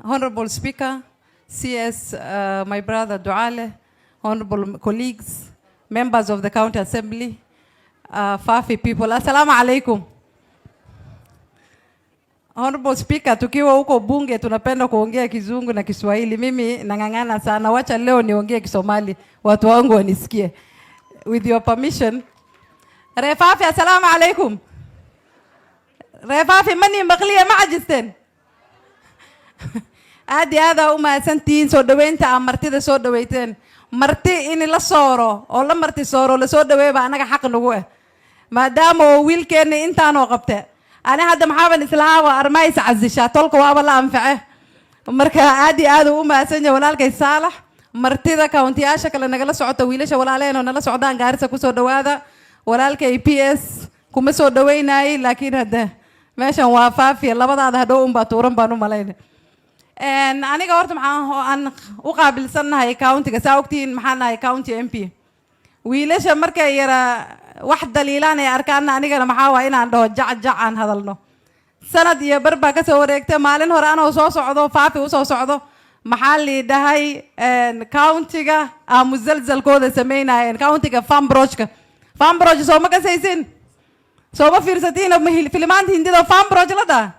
Honorable Speaker, CS, my brother Duale, honorable colleagues, members of the County Assembly, Fafi people, assalamu alaikum. Honorable Speaker, tukiwa huko bunge tunapenda kuongea Kizungu na Kiswahili. Mimi nang'ang'ana sana, wacha leo niongee Kisomali, watu wangu wanisikie. With your permission. Refafi, assalamu alaikum. Refafi, mani maqliya ma ajisten. aad iyo aad u mahadsantihiin soo dhaweynta aan martida soo dhaweyteen. marti in la sooro oo la marti sooro la soo dhaweeyba anaga xaq nagu ah maadaama oo wiilkeena intaan oo qabtay ana hadda maxaaban islaaha waa armays cazisha tolka waaba la anface marka aad iyo aad u mahadsan yahay walaalkay Saalax martida county-yaasha kale nagala socota wiilasha walaaleenoo nala socdaan Gaarisa ku soo dhawaada walaalkay PS kuma soo dhaweynay laakiin hadda meeshan waa Faafi labadaada hadhow un baa tuuran baan u malaynay aniga horta maxaan u qaabilsanahay county-ga saa ogtiin maxaan nahay county MP wiilasha markay yara wax daliilaan ay arkaan anigana maxaa waa inaan dhaho jac aan hadalno sanad iyo barba ka soo wareegtay maalin hore anoo soo socdo Faafi u soo socdo maxaa li dhahay county-ga musalsalkooda sameynayeen county-ga Fambroch soo ma kasaysin soo ma fiirsatiin filmaanta hindida Fambroch la dhaha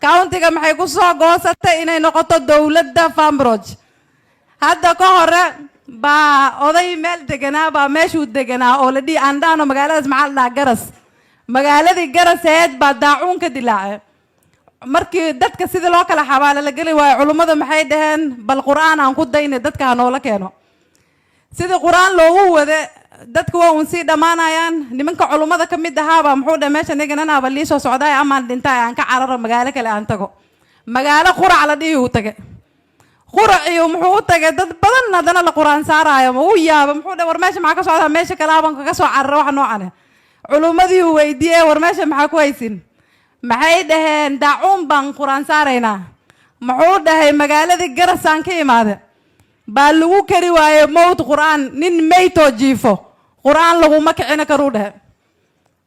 county-ga maxay ku soo goosatay inay noqoto dawladda Fambroch hadda ka hore baa oday meel deganaa baa meeshuu deganaa oo la dhii andhaano magaaladaas maxaa la dhahaa Garas magaaladii Garaseed baa daacuun ka dilaacay markii dadka sidii loo kala xabaalo la geli waayo culummadu maxay dhaheen bal qur'aan aan ku dayne dadka ha noola keeno sidii qur'aan loogu wada dadku waa uun sii dhammaanayaan nimanka culummada ka mid ahaaba muxuu dhahay meesha nigananaaba lii soo socdaay amaan dhintay aan ka cararo magaalo kale aan tago magaalo qurac la dhihi uu tagay quraciyo muxuu u tagay dad badan haddana la qur'aan saaraayo ma uu yaaba muxuu dhahay war meesha maxaa ka socdaa meesha kale abaan kaga soo cararo wax noocan culummadii uu weydiiyey war meesha maxaa ku haysin maxay dhaheen daacuun baan qur'aan saaraynaa muxuu dhahay magaaladii Garasaan ka imaade baa lagu kari waaye mowt qur'aan nin meytoo jiifo qur'aan laguma kicina karuu dhahe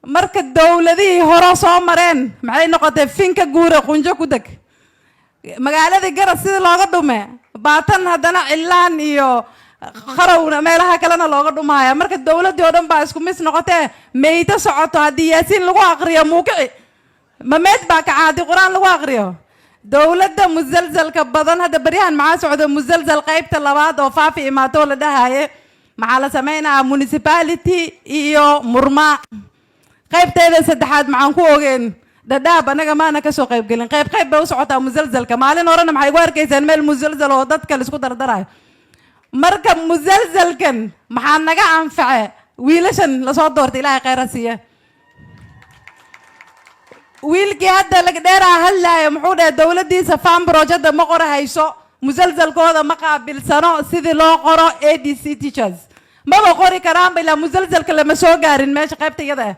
marka dawladihii hore soo mareen maxay noqotay finka guure qunjo ku deg magaaladii Garas sidii looga dhume baatan haddana cilaan iyo qarawna meelaha kalena looga dhumaya marka dawladii oo dhan baa isku mis noqotee meyto socoto haddii yaasiin lagu aqriyo muukici ma meed baa kaca haddii qur'aan lagu aqriyo dawladda musalsalka badan hadda baryahan maxaa socda musalsal qaybta labaad oo Faafi imaato la dhahaye maxaa la sameynaa municipality iyo murmaa qaybteeda saddexaad maxaan ku ogeen dhadhaab anaga maana ka soo qayb gelin qayb bay u socotaa musalsalka maalin horena maxay ugu arkaysaan meel musalsal oo dadka la isku dardarayo marka musalsalkan maxaa naga anface wiilashan la soo doortay ilaahay khayr ha siiya wiilkii hadda laga dheeraa hadlaayo muxuu dhahay dawladdiisa Fambroch hadda ma qorahayso musalsalkooda ma qaabilsano sidii loo qoro ADC teachers maba qori karaan ilaa musalsalka lama soo gaarin meesha qaybta iyada ah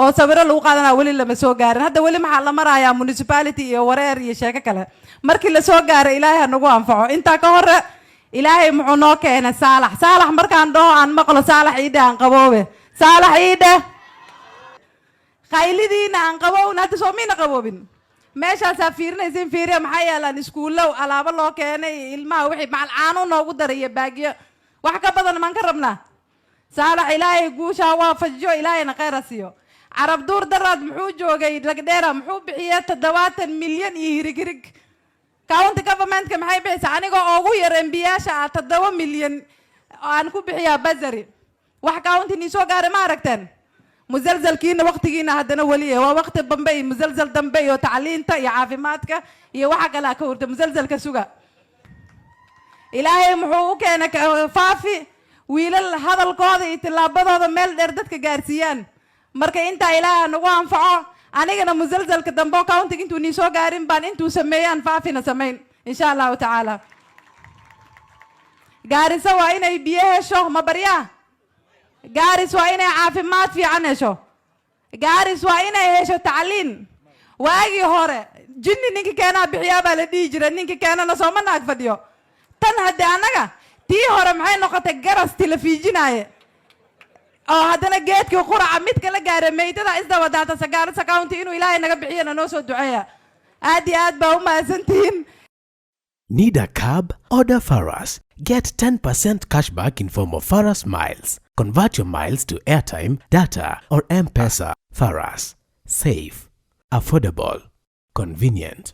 oo sawiro lagu qaadanaa weli lama soo gaarin hadda weli maxaa la marayaa municipality iyo wareer iyo sheeko kale markii la soo gaaray ilaahay ha nagu anfaco intaa ka hore ilaahay muxuu noo keenay Saalax markaan dhaho aan maqlo Saalax iidhe aan qaboobe Saalax iidhe qaylidiina aan qabowna hadda soo miina qaboobin meeshaasaa fiirinaysin fiiriya maxaa yeelaan iskuullow alaabo loo keenay ilmaha wixii macalcaano noogu daray iyo baagiyo wax ka badan maan ka rabnaa Saalax ilaahay guushaa waafajiyo ilaahayna khayr ha siiyo carab duur daraad muxuu joogay lagdheera muxuu bixiyay 70 milyan iyo hirig county government-ka maxay bixisay anigoo ugu yar MB-yaasha 7 milyan aan ku bixiyaa bazari wax county ni soo gaaray ma aragteen musalsalkiina waqtigiina haddana wali waa waqti dambe iyo musalsal dambe iyo tacliinta iyo caafimaadka iyo waxa kale ka horta musalsalka suga ilaahay muxuu u keenay Faafi wiilal hadalkooda iyo tilaabadooda meel dheer dadka gaarsiiyaan marka inta ilaahay nagu anfaco anigana musalsalka dambe county intuu ni soo gaarin baan intuu sameeyaan Faafina sameyn insha Allah ta'ala Gaarisa waa inay biyo hesho ma baryaa Garis waa inay caafimaad fiican hesho Garis waa inay hesho tacliin waagii hore jinni ninka keenaa bixiyaa baa la dhihi jiray ninka keenana soo ma naag fadhiyo tan hadda anaga tii hore maxay noqotay Garas telefiijinaaye oo haddana geedkii quraca mid kala gaaray meydada isdaba daata Gaarisa county inuu ilaahay naga bixiyana noo soo duceeya aad iyo aad baa u mahadsantihiin Need a cab? Order Faras. Get 10% cashback in form of Faras Miles. Convert your miles to airtime, data, or M-Pesa. Faras. Safe, affordable, convenient.